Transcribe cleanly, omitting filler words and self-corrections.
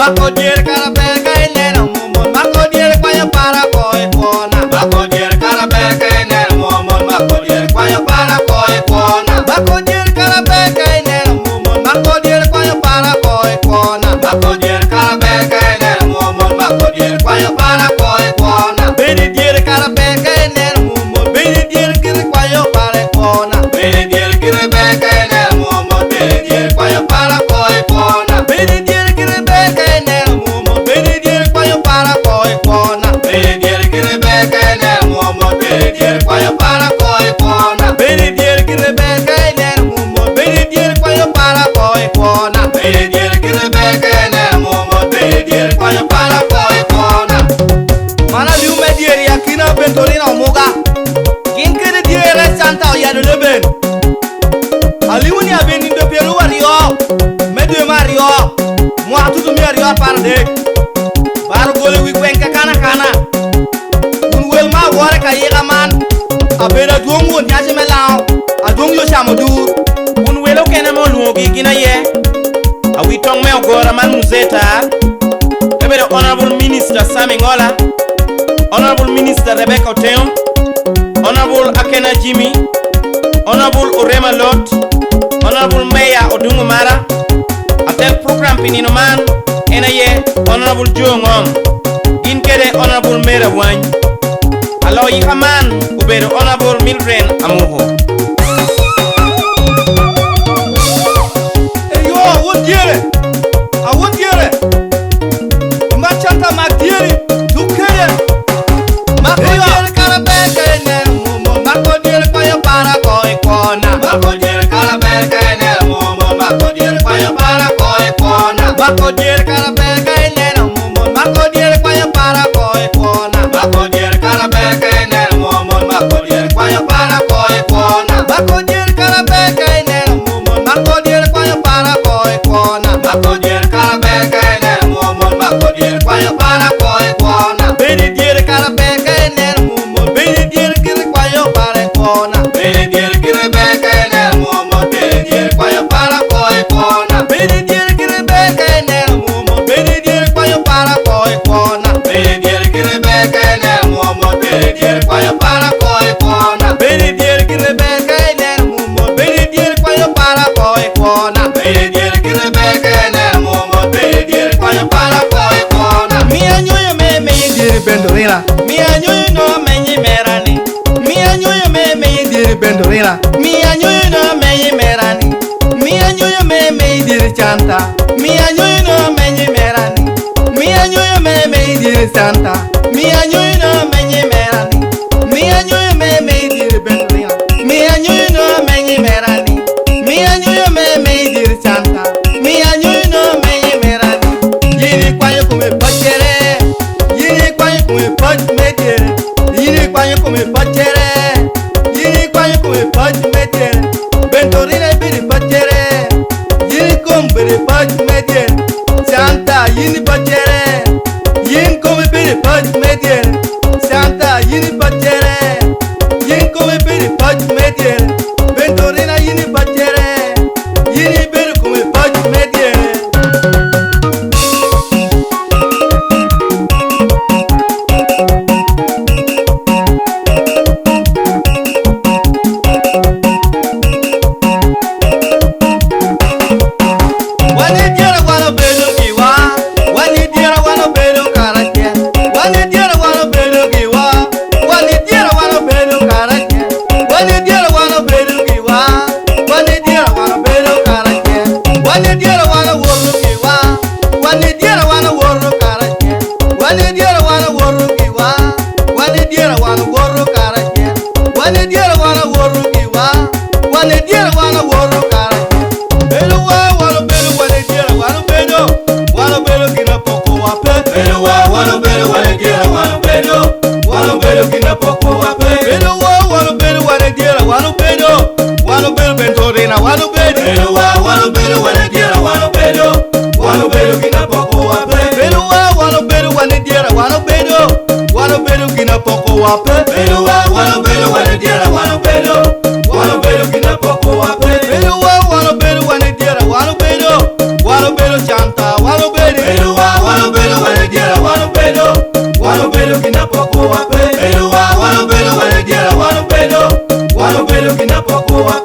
Makodir karabeka inena mumon makodir kwaya para koi kona. Makodir karabeka inena mumon makodir kwaya para koi kona. Makodir karabeka inena mumon makodir kwaya para koi kona. Makodir karabeka inena mumon makodir kwaya para koi kona. Benidir karabeka inena mumon benidir kiri kwaya para kona. Benidir karabeka inena mumon benidir kwaya para koi kona. Benidir karabeka inena mumon benidir kwaya para koi kona. Benidir karabeka inena mumon benidir kwaya para koi kona. Benidir karabeka inena mumon benidir kwaya para koi kona. Benidir karabeka inena mumon benidir kwaya para koi kona. Mana liu medier yakina bentolina omuga. Kin kede dire santa ya de leben. Aliuni abeni de peru wario. Medu mario. Moi tout mi ario parde. Bar gole wi kwenka kana kana. Un wel ma wore ka yega man. Abera dongo nyaje melao. Adong yo shamodur. Un welo kene mo luogi gina ye. Awi tong me ogora man muzeta. Ebere Honorable Minister Sami Ngola. Honorable Minister Rebecca Oteom, Honorable Akena Jimmy, Honorable Orema Lot, Honorable Mayor Odungu Mara, Atel Program Pinino Man, Enaye, Honorable Joe Ngom, Ginkere Honorable Mera Wany, Alo Yikaman, Ubere Honorable Mildred Amuho. Hey yo, I won't hear it. I won't hear it. Machanta Magdieri, Dukere. Makodir karabeka inena mumon makodir kwaya para koi kona. Makodir karabeka inena mumon makodir kwaya para koi kona. Makodir karabeka inena mumon makodir kwaya para koi kona. Makodir karabeka inena mumon makodir kwaya para koi kona. Makodir karabeka inena mumon makodir kwaya para koi kona. Makodir karabeka inena mumon makodir kwaya para koi kona. Benidir karabeka inena mumon benidir kiri kwaya para kona. Benidir karabeka inena mumon benidir kwaya para koi kona. Benidir karabeka inena mumon benidir kwaya para koi kona. Benidir karabeka inena mumon benidir kwaya para koi kona. Benidir karabeka inena mumon benidir kwaya para koi kona. Benidir karabeka inena mumon benidir kwaya para koi kona. Mia nyoyo me yindiri bendorina. Mia nyoyo no menyi merani. Mia nyoyo me yindiri bendorina. Mia nyoyo no menyi merani. Mia nyoyo me yindiri chanta. Mia nyoyo no menyi merani. Mia nyoyo me yindiri santa. Mia nyoyo no menyi merani. Mia nyoyo me yindiri bendorina. Mia nyoyo no menyi merani. Mia nyoyo me yindiri chanta. Mia nyoyo no menyi merani. Yiri kwayo kume pachere. Yiri kwayo kume pach metere. Yiri kwayo kume pachere. Yiri kwayo kume pach metere. Bentorina biri pachere. Yiri kum biri pach metere. Santa yini pachere. Yin kume biri pach metere. Santa yini pachere. Yin kume biri pach metere. Bentorina yini pachere. Yini biri kume pach metere. Wani diara wano bedo kiwa. Wani diara wano bedo karakia. Wani diara wano bedo kiwa. Wani diara wano bedo karakia. Wani diara wano bedo kiwa. Wani diara wano bedo karakia. Wani diara wano woro kiwa. Wani diara wano woro karakia. Wani diara wano woro kiwa. Wani diara wano woro karakia. Wani diara wano woro kiwa. Wani diara wano woro karakia. Bedo wano bedo wani diara wano bedo. Wano bedo kina poko wape. Bedo wano bedo wani diara wano bedo. Wano bedo kina poko wape. Bedo wano bedo wani diara wano bedo. Wano bedo bentorina wano bedo. Bedo wano bedo wani diara wano bedo. Wano bedo kina poko wape. Bedo wano bedo wani diara wano bedo. Wano bedo kina poko wape. Bedo wano bedo wani diara wano bedo. Wano bedo kina poko wape. Bedo wano bedo wani diara wano bedo. Wano bedo chanta wano bedo. Bedo bedo kinapokuwa pe. Eluwa wano bedo wale diera wano bedo kinapokuwa